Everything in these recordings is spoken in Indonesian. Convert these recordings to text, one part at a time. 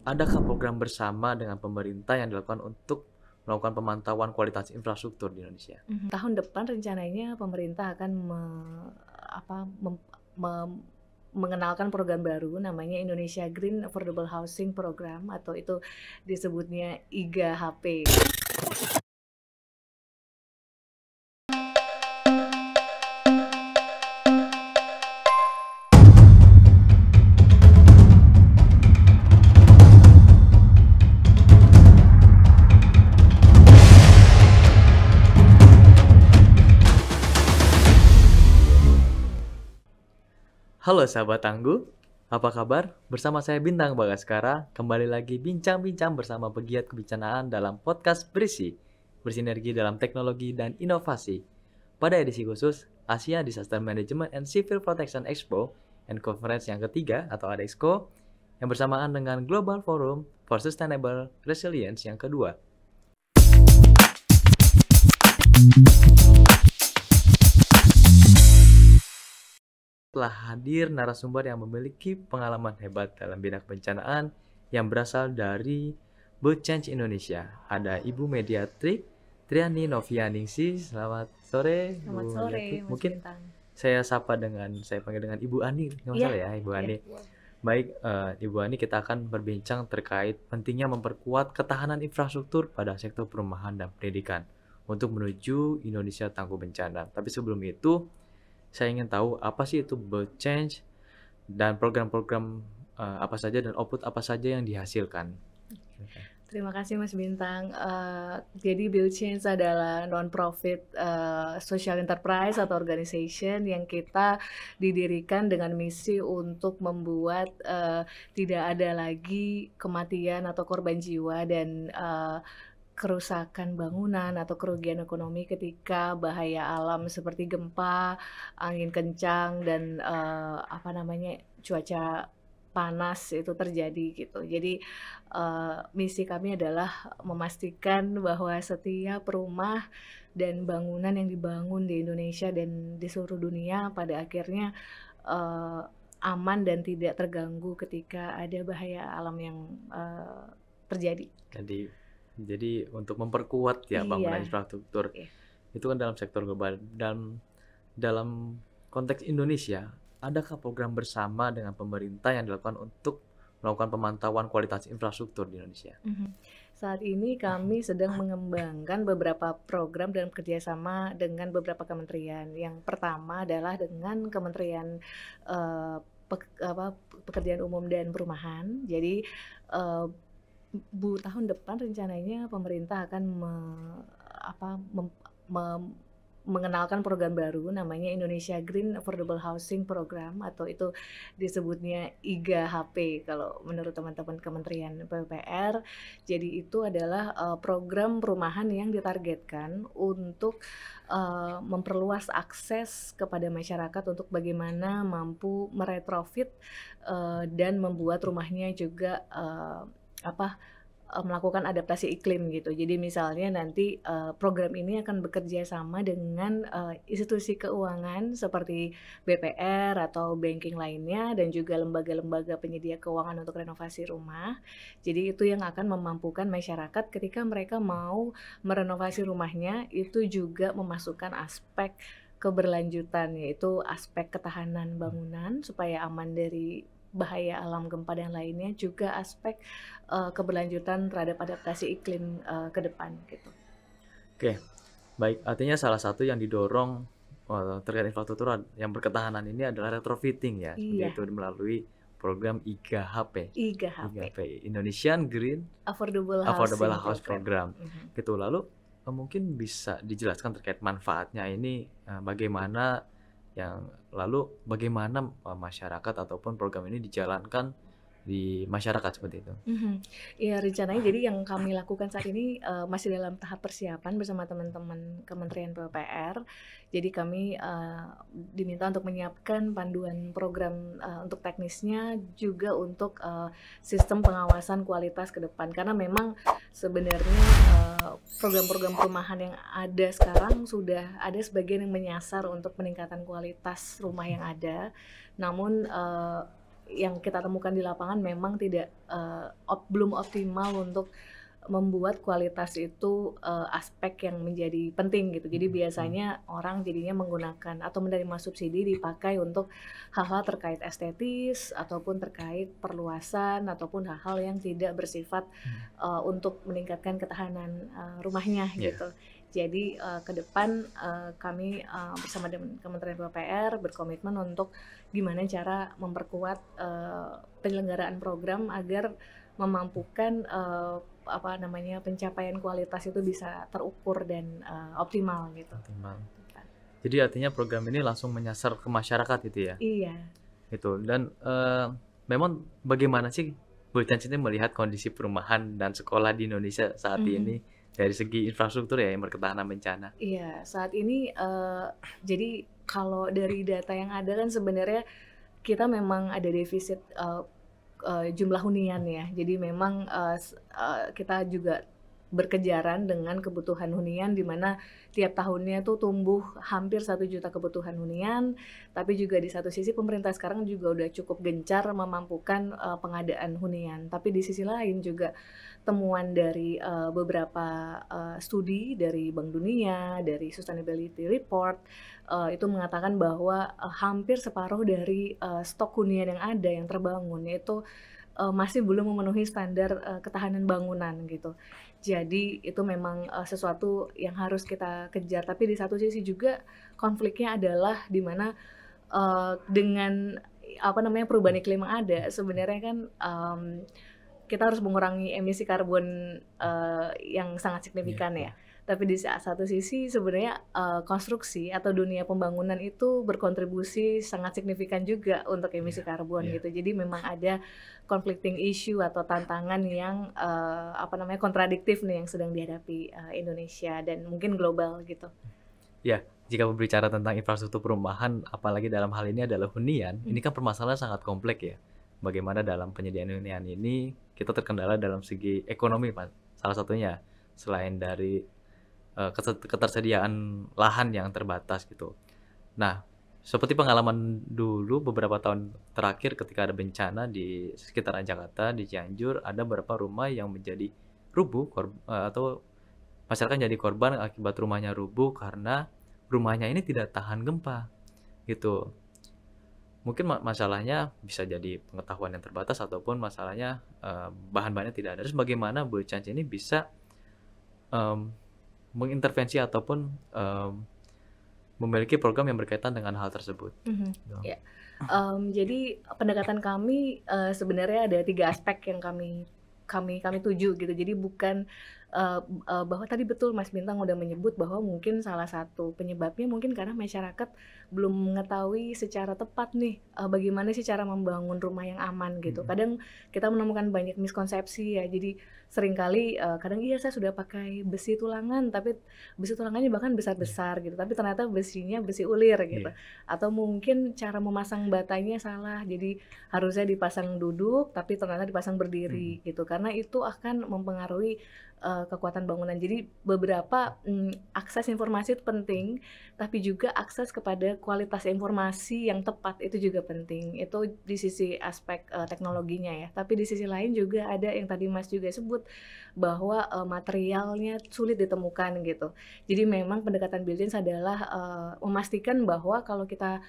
adakah program bersama dengan pemerintah yang dilakukan untuk melakukan pemantauan kualitas infrastruktur di Indonesia? Tahun depan rencananya pemerintah akan apa, mengenalkan program baru namanya Indonesia Green Affordable Housing Program atau itu disebutnya IGHP. Halo sahabat Tangguh, apa kabar? Bersama saya Bintang Bagaskara, kembali lagi bincang-bincang bersama pegiat kebencanaan dalam podcast bersinergi dalam teknologi dan inovasi. Pada edisi khusus Asia Disaster Management and Civil Protection Expo and Conference yang ketiga atau ADEXCO, yang bersamaan dengan Global Forum for Sustainable Resilience yang kedua. Telah hadir narasumber yang memiliki pengalaman hebat dalam bidang kebencanaan yang berasal dari Boat Change Indonesia. Ada Ibu Mediatrik Triani Novianingsi. Selamat sore, Selamat Bu sore, Mediatrik. Mas Mungkin Bintang. saya panggil dengan Ibu Ani, nggak masalah ya, Ibu Ani. Baik, Ibu Ani, kita akan berbincang terkait pentingnya memperkuat ketahanan infrastruktur pada sektor perumahan dan pendidikan untuk menuju Indonesia tangguh bencana. Tapi sebelum itu, saya ingin tahu apa sih itu Boat Change dan program-program apa saja dan output apa saja yang dihasilkan. Terima kasih Mas Bintang. Jadi Build Change adalah non-profit social enterprise atau organization yang kita didirikan dengan misi untuk membuat tidak ada lagi kematian atau korban jiwa dan kerusakan bangunan atau kerugian ekonomi ketika bahaya alam seperti gempa, angin kencang dan cuaca panas itu terjadi gitu. Jadi misi kami adalah memastikan bahwa setiap rumah dan bangunan yang dibangun di Indonesia dan di seluruh dunia pada akhirnya aman dan tidak terganggu ketika ada bahaya alam yang terjadi. Jadi untuk memperkuat ya bangunan Iya. infrastruktur Iya. itu kan dalam sektor global, dan dalam konteks Indonesia, adakah program bersama dengan pemerintah yang dilakukan untuk melakukan pemantauan kualitas infrastruktur di Indonesia? Saat ini kami sedang mengembangkan beberapa program dan kerjasama dengan beberapa kementerian. Yang pertama adalah dengan Kementerian Pekerjaan Umum dan Perumahan. Jadi tahun depan rencananya pemerintah akan mengenalkan program baru namanya Indonesia Green Affordable Housing Program atau itu disebutnya IGHP kalau menurut teman-teman Kementerian PUPR. Jadi itu adalah program perumahan yang ditargetkan untuk memperluas akses kepada masyarakat untuk bagaimana mampu meretrofit dan membuat rumahnya juga melakukan adaptasi iklim gitu. Jadi misalnya nanti program ini akan bekerja sama dengan institusi keuangan seperti BPR atau banking lainnya dan juga lembaga-lembaga penyedia keuangan untuk renovasi rumah. Jadi itu yang akan memampukan masyarakat ketika mereka mau merenovasi rumahnya itu juga memasukkan aspek keberlanjutan, yaitu aspek ketahanan bangunan supaya aman dari bahaya alam, gempa dan lainnya, juga aspek keberlanjutan terhadap adaptasi iklim ke depan gitu. Oke, baik. Artinya salah satu yang didorong terkait infrastruktur yang berketahanan ini adalah retrofitting ya, Iya. seperti itu melalui program IGHP. IGHP. Indonesian Green Affordable House Program. Gitu. Lalu mungkin bisa dijelaskan terkait manfaatnya ini bagaimana masyarakat ataupun program ini dijalankan di masyarakat seperti itu. Ya rencananya jadi yang kami lakukan saat ini masih dalam tahap persiapan bersama teman-teman Kementerian PUPR. Jadi kami diminta untuk menyiapkan panduan program untuk teknisnya juga untuk sistem pengawasan kualitas ke depan. Karena memang sebenarnya program-program perumahan yang ada sekarang sudah ada sebagian yang menyasar untuk peningkatan kualitas rumah yang ada. Namun yang kita temukan di lapangan memang tidak, belum optimal untuk membuat kualitas itu, aspek yang menjadi penting gitu. Jadi biasanya orang jadinya menggunakan atau menerima subsidi dipakai untuk hal-hal terkait estetis, ataupun terkait perluasan, ataupun hal-hal yang tidak bersifat, untuk meningkatkan ketahanan, rumahnya Iya. gitu. Jadi, ke depan, kami, bersama dengan Kementerian PUPR berkomitmen untuk gimana cara memperkuat, penyelenggaraan program agar memampukan, pencapaian kualitas itu bisa terukur dan, optimal gitu. Optimal. Jadi artinya program ini langsung menyasar ke masyarakat gitu ya? Iya. Gitu. Dan memang bagaimana sih Bu Chance ini melihat kondisi perumahan dan sekolah di Indonesia saat ini dari segi infrastruktur ya yang berketahanan bencana? Iya, saat ini, jadi kalau dari data yang ada kan sebenarnya kita memang ada defisit, jumlah hunian ya. Jadi memang, kita juga berkejaran dengan kebutuhan hunian di mana tiap tahunnya tuh tumbuh hampir 1 juta kebutuhan hunian, tapi juga di satu sisi pemerintah sekarang juga udah cukup gencar memampukan, pengadaan hunian. Tapi di sisi lain juga temuan dari, beberapa, studi dari Bank Dunia, dari Sustainability Report, itu mengatakan bahwa, hampir separuh dari, stok hunian yang ada yang terbangun itu, masih belum memenuhi standar, ketahanan bangunan gitu. Jadi itu memang, sesuatu yang harus kita kejar, tapi di satu sisi juga konfliknya adalah di mana, dengan perubahan iklim yang ada sebenarnya kan, kita harus mengurangi emisi karbon, yang sangat signifikan ya. Tapi di satu sisi sebenarnya, konstruksi atau dunia pembangunan itu berkontribusi sangat signifikan juga untuk emisi karbon gitu. Jadi memang ada conflicting issue atau tantangan yang, kontradiktif nih yang sedang dihadapi, Indonesia dan mungkin global gitu. Ya, jika berbicara tentang infrastruktur perumahan, apalagi dalam hal ini adalah hunian, ini kan permasalahan sangat kompleks ya. Bagaimana dalam penyediaan hunian ini kita terkendala dalam segi ekonomi, Pak. Salah satunya selain dari ketersediaan lahan yang terbatas gitu. Nah, seperti pengalaman dulu beberapa tahun terakhir ketika ada bencana di sekitaran Jakarta, di Cianjur, ada beberapa rumah yang menjadi rubuh atau masyarakat jadi korban akibat rumahnya rubuh karena rumahnya ini tidak tahan gempa gitu. Mungkin masalahnya bisa jadi pengetahuan yang terbatas ataupun masalahnya bahan-bahannya tidak ada. Terus bagaimana Bu Chance ini bisa mengintervensi ataupun memiliki program yang berkaitan dengan hal tersebut? Gitu. Ya. Jadi pendekatan kami, sebenarnya ada 3 aspek yang kami tuju gitu. Jadi bukan, bahwa tadi betul Mas Bintang udah menyebut bahwa mungkin salah satu penyebabnya mungkin karena masyarakat belum mengetahui secara tepat nih, bagaimana sih cara membangun rumah yang aman gitu. Kadang kita menemukan banyak miskonsepsi ya, jadi seringkali, kadang iya saya sudah pakai besi tulangan, tapi besi tulangannya bahkan besar-besar gitu, tapi ternyata besinya besi ulir gitu. Atau mungkin cara memasang batanya salah, jadi harusnya dipasang duduk, tapi ternyata dipasang berdiri gitu, karena itu akan mempengaruhi, kekuatan bangunan. Jadi beberapa, akses informasi itu penting, tapi juga akses kepada kualitas informasi yang tepat itu juga penting. Itu di sisi aspek, teknologinya ya. Tapi di sisi lain juga ada yang tadi Mas juga sebut, bahwa, materialnya sulit ditemukan gitu. Jadi memang pendekatan Buildins adalah, memastikan bahwa kalau kita,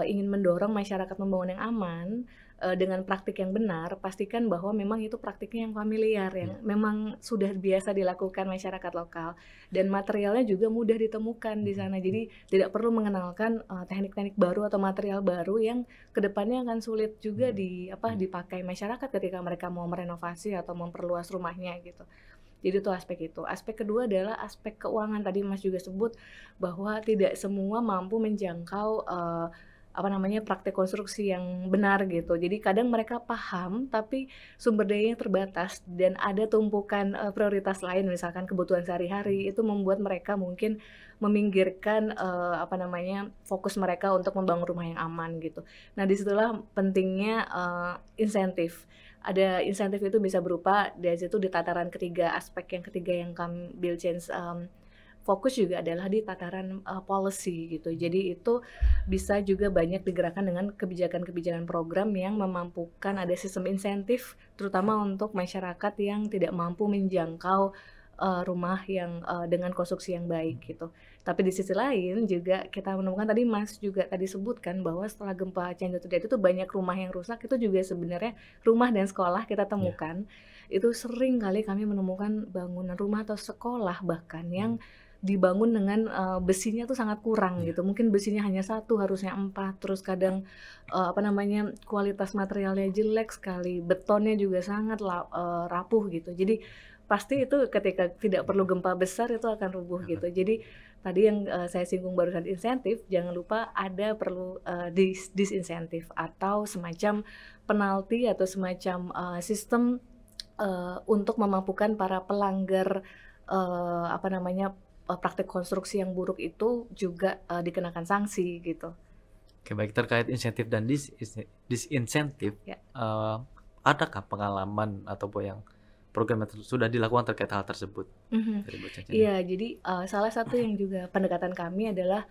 ingin mendorong masyarakat membangun yang aman, dengan praktik yang benar, pastikan bahwa memang itu praktiknya yang familiar, yang memang sudah biasa dilakukan masyarakat lokal, dan materialnya juga mudah ditemukan di sana. Jadi tidak perlu mengenalkan, teknik-teknik baru atau material baru yang kedepannya akan sulit juga dipakai masyarakat ketika mereka mau merenovasi atau memperluas rumahnya gitu. Jadi itu aspek itu. Aspek kedua adalah aspek keuangan. Tadi Mas juga sebut bahwa tidak semua mampu menjangkau, praktek konstruksi yang benar gitu. Jadi kadang mereka paham, tapi sumber dayanya terbatas dan ada tumpukan, prioritas lain, misalkan kebutuhan sehari-hari, itu membuat mereka mungkin meminggirkan, fokus mereka untuk membangun rumah yang aman gitu. Nah disitulah pentingnya, insentif. Ada insentif itu bisa berupa dari situ di tataran ketiga, aspek yang ketiga yang Buildchance fokus juga adalah di tataran policy gitu. Jadi itu bisa juga banyak digerakkan dengan kebijakan-kebijakan program yang memampukan ada sistem insentif terutama untuk masyarakat yang tidak mampu menjangkau rumah yang dengan konstruksi yang baik gitu. Tapi di sisi lain juga kita menemukan tadi Mas juga tadi sebutkan bahwa setelah gempa Cianjur terjadi itu banyak rumah yang rusak, itu juga sebenarnya rumah dan sekolah kita temukan. Itu sering kali kami menemukan bangunan rumah atau sekolah bahkan yang dibangun dengan besinya tuh sangat kurang gitu. Mungkin besinya hanya 1, harusnya 4, terus kadang kualitas materialnya jelek sekali, betonnya juga sangat rapuh gitu. Jadi pasti itu ketika tidak perlu gempa besar itu akan rubuh gitu. Jadi tadi yang saya singgung barusan insentif, jangan lupa ada perlu disinsentif atau semacam penalti atau semacam sistem untuk memampukan para pelanggar praktek konstruksi yang buruk itu juga dikenakan sanksi gitu. Oke, baik, terkait insentif dan disinsentif, adakah pengalaman ataupun yang program yang sudah dilakukan terkait hal tersebut dari Bu Caca? Iya, jadi salah satu yang juga pendekatan kami adalah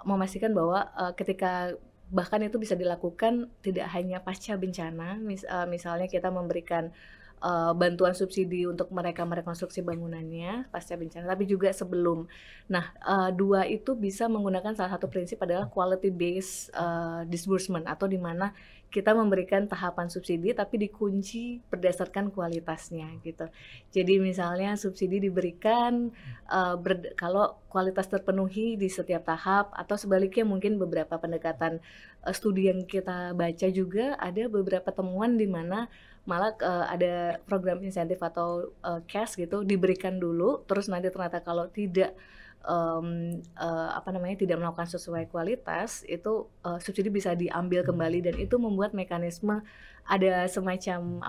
memastikan bahwa ketika bahkan itu bisa dilakukan tidak hanya pasca bencana, misalnya kita memberikan bantuan subsidi untuk mereka merekonstruksi bangunannya pasca bencana, tapi juga sebelum. Nah, 2 itu bisa menggunakan salah satu prinsip adalah quality based disbursement, atau di mana kita memberikan tahapan subsidi tapi dikunci berdasarkan kualitasnya gitu. Jadi misalnya subsidi diberikan kalau kualitas terpenuhi di setiap tahap, atau sebaliknya mungkin beberapa pendekatan studi yang kita baca juga ada beberapa temuan di mana malah ada program insentif atau cash gitu diberikan dulu, terus nanti ternyata kalau tidak tidak melakukan sesuai kualitas itu subsidi bisa diambil kembali, dan itu membuat mekanisme ada semacam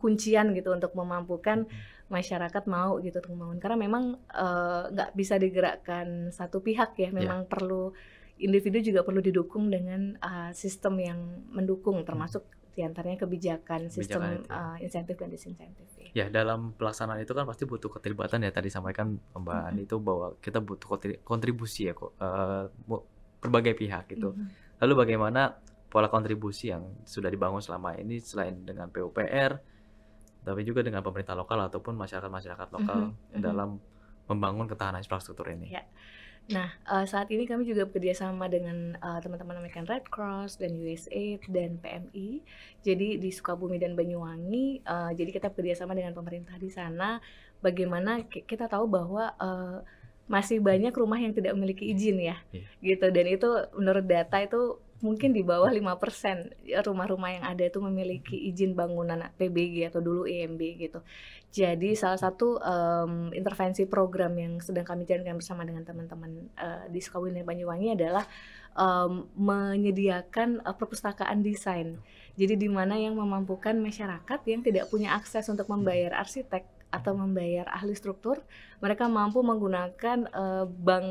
kuncian gitu untuk memampukan masyarakat mau gitu untuk membangun, karena memang nggak bisa digerakkan satu pihak ya, memang perlu individu juga perlu didukung dengan sistem yang mendukung, termasuk diantaranya kebijakan sistem insentif dan disinsentif. Ya, dalam pelaksanaan itu kan pasti butuh keterlibatan ya, tadi sampaikan Mbak Ani itu bahwa kita butuh kontribusi ya berbagai pihak gitu. Lalu bagaimana pola kontribusi yang sudah dibangun selama ini selain dengan PUPR, tapi juga dengan pemerintah lokal ataupun masyarakat lokal dalam membangun ketahanan infrastruktur ini? Ya. Nah, saat ini kami juga bekerja sama dengan teman-teman American Red Cross dan USAID dan PMI. Jadi di Sukabumi dan Banyuwangi, jadi kita bekerja sama dengan pemerintah di sana. Bagaimana kita tahu bahwa masih banyak rumah yang tidak memiliki izin ya, gitu. Dan itu menurut data itu mungkin di bawah 5% rumah-rumah yang ada itu memiliki izin bangunan PBG atau dulu IMB gitu. Jadi salah satu intervensi program yang sedang kami jalankan bersama dengan teman-teman di Sukabumi dan Banyuwangi adalah menyediakan perpustakaan desain. Jadi di mana yang memampukan masyarakat yang tidak punya akses untuk membayar arsitek atau membayar ahli struktur, mereka mampu menggunakan bank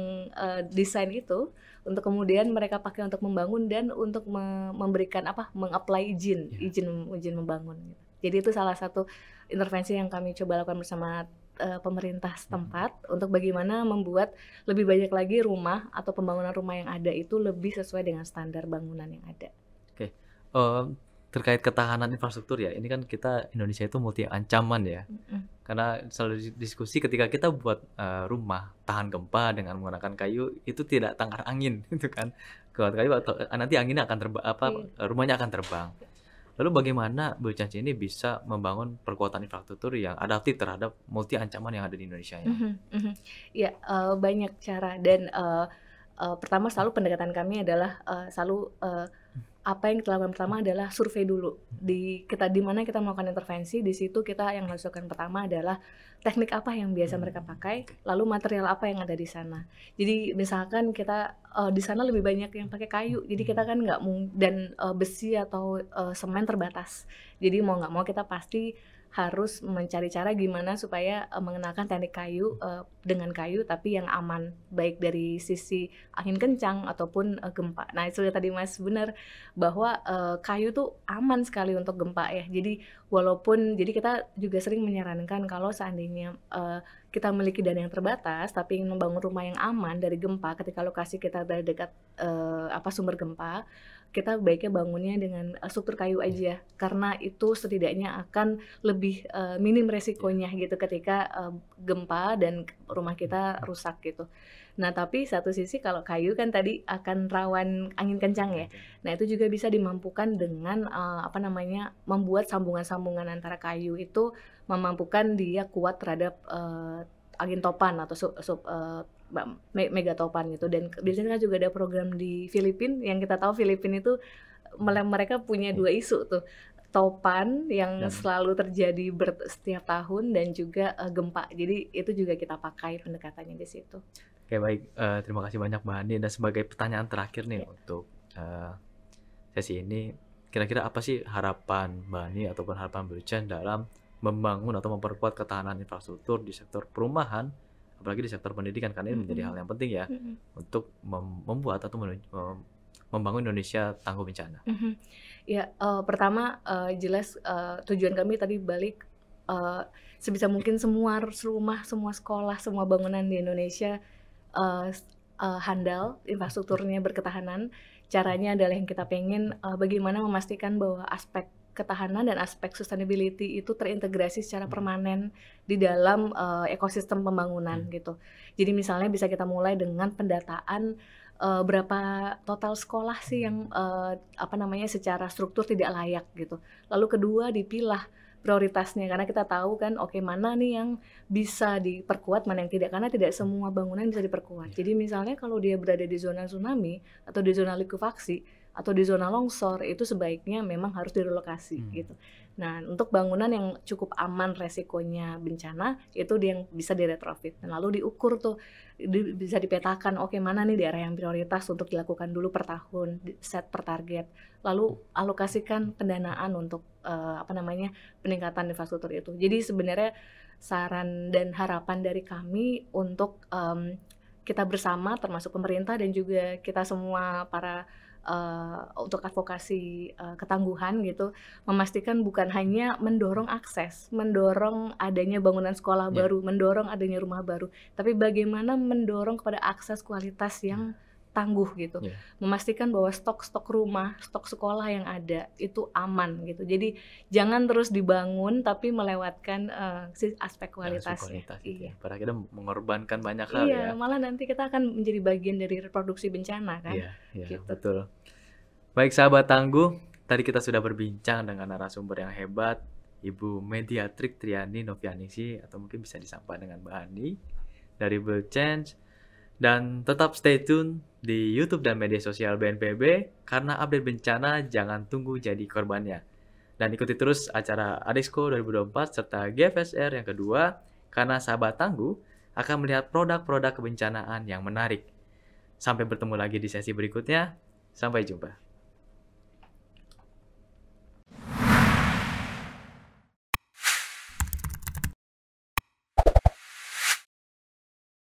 desain itu untuk kemudian mereka pakai untuk membangun dan untuk memberikan mengapply izin membangun gitu. Jadi itu salah satu intervensi yang kami coba lakukan bersama pemerintah setempat untuk bagaimana membuat lebih banyak lagi rumah atau pembangunan rumah yang ada itu lebih sesuai dengan standar bangunan yang ada. Oke. Terkait ketahanan infrastruktur ya, ini kan kita Indonesia itu multi ancaman ya. Karena selalu diskusi ketika kita buat rumah tahan gempa dengan menggunakan kayu itu tidak tangkar angin gitu kan. Kuat kayu atau nanti anginnya akan terbang, rumahnya akan terbang. Lalu bagaimana Bu Caca ini bisa membangun perkuatan infrastruktur yang adaptif terhadap multi ancaman yang ada di Indonesia ya? Ya, banyak cara, dan pertama selalu pendekatan kami adalah selalu apa yang kita lakukan pertama adalah survei dulu di mana kita melakukan intervensi. Di situ kita yang lakukan pertama adalah teknik apa yang biasa mereka pakai, lalu material apa yang ada di sana. Jadi misalkan kita di sana lebih banyak yang pakai kayu, jadi kita kan nggak dan besi atau semen terbatas. Jadi mau nggak mau kita pasti harus mencari cara gimana supaya mengenalkan teknik kayu dengan kayu tapi yang aman, baik dari sisi angin kencang ataupun gempa. Nah, itu tadi Mas benar bahwa kayu tuh aman sekali untuk gempa ya. Jadi jadi kita juga sering menyarankan kalau seandainya kita memiliki dana yang terbatas tapi ingin membangun rumah yang aman dari gempa ketika lokasi kita berada dekat sumber gempa, kita baiknya bangunnya dengan struktur kayu aja karena itu setidaknya akan lebih minim resikonya gitu ketika gempa dan rumah kita rusak gitu. Nah, tapi satu sisi kalau kayu kan tadi akan rawan angin kencang ya. Nah, itu juga bisa dimampukan dengan membuat sambungan-sambungan antara kayu itu memampukan dia kuat terhadap angin topan atau megatopan gitu. Dan biasanya kan juga ada program di Filipina yang kita tahu Filipina itu mereka punya dua isu tuh, topan yang selalu terjadi setiap tahun dan juga gempa. Jadi itu juga kita pakai pendekatannya di situ. Oke, baik, terima kasih banyak Mbak Hani. Dan sebagai pertanyaan terakhir nih untuk sesi ini, kira-kira apa sih harapan Mbak Hani ataupun harapan Bluechange dalam membangun atau memperkuat ketahanan infrastruktur di sektor perumahan, apalagi di sektor pendidikan, karena ini menjadi hal yang penting ya untuk membuat atau membangun Indonesia tangguh bencana. Ya, pertama jelas tujuan kami tadi balik sebisa mungkin semua rumah, semua sekolah, semua bangunan di Indonesia handal, infrastrukturnya berketahanan. Caranya adalah yang kita pengen bagaimana memastikan bahwa aspek ketahanan dan aspek sustainability itu terintegrasi secara permanen di dalam ekosistem pembangunan gitu. Jadi misalnya bisa kita mulai dengan pendataan berapa total sekolah sih yang secara struktur tidak layak gitu. Lalu kedua dipilah prioritasnya karena kita tahu kan mana nih yang bisa diperkuat, mana yang tidak, karena tidak semua bangunan bisa diperkuat. Jadi misalnya kalau dia berada di zona tsunami atau di zona likuifaksi atau di zona longsor itu sebaiknya memang harus direlokasi gitu. Nah, untuk bangunan yang cukup aman resikonya bencana itu dia yang bisa diretrofit. Dan lalu diukur tuh bisa dipetakan mana nih daerah yang prioritas untuk dilakukan dulu per tahun, set per target. Lalu alokasikan pendanaan untuk peningkatan infrastruktur itu. Jadi sebenarnya saran dan harapan dari kami untuk kita bersama termasuk pemerintah dan juga kita semua para untuk advokasi ketangguhan gitu, memastikan bukan hanya mendorong akses, mendorong adanya bangunan sekolah baru, mendorong adanya rumah baru, tapi bagaimana mendorong kepada akses kualitas yang tangguh gitu, memastikan bahwa stok rumah, stok sekolah yang ada itu aman gitu. Jadi jangan terus dibangun tapi melewatkan aspek kualitasnya. Iya. Pada akhirnya mengorbankan banyak hal ya. Iya, malah nanti kita akan menjadi bagian dari reproduksi bencana kan. Iya, gitu. Betul. Baik sahabat tangguh, tadi kita sudah berbincang dengan narasumber yang hebat, Ibu Mediatrik Triani Novianisi, atau mungkin bisa disapa dengan Mbak Hani dari Bluechange. Dan tetap stay tune di YouTube dan media sosial BNPB, karena update bencana jangan tunggu jadi korbannya. Dan ikuti terus acara Adexco 2024 serta GFSR yang kedua, karena sahabat tangguh akan melihat produk-produk kebencanaan yang menarik. Sampai bertemu lagi di sesi berikutnya. Sampai jumpa.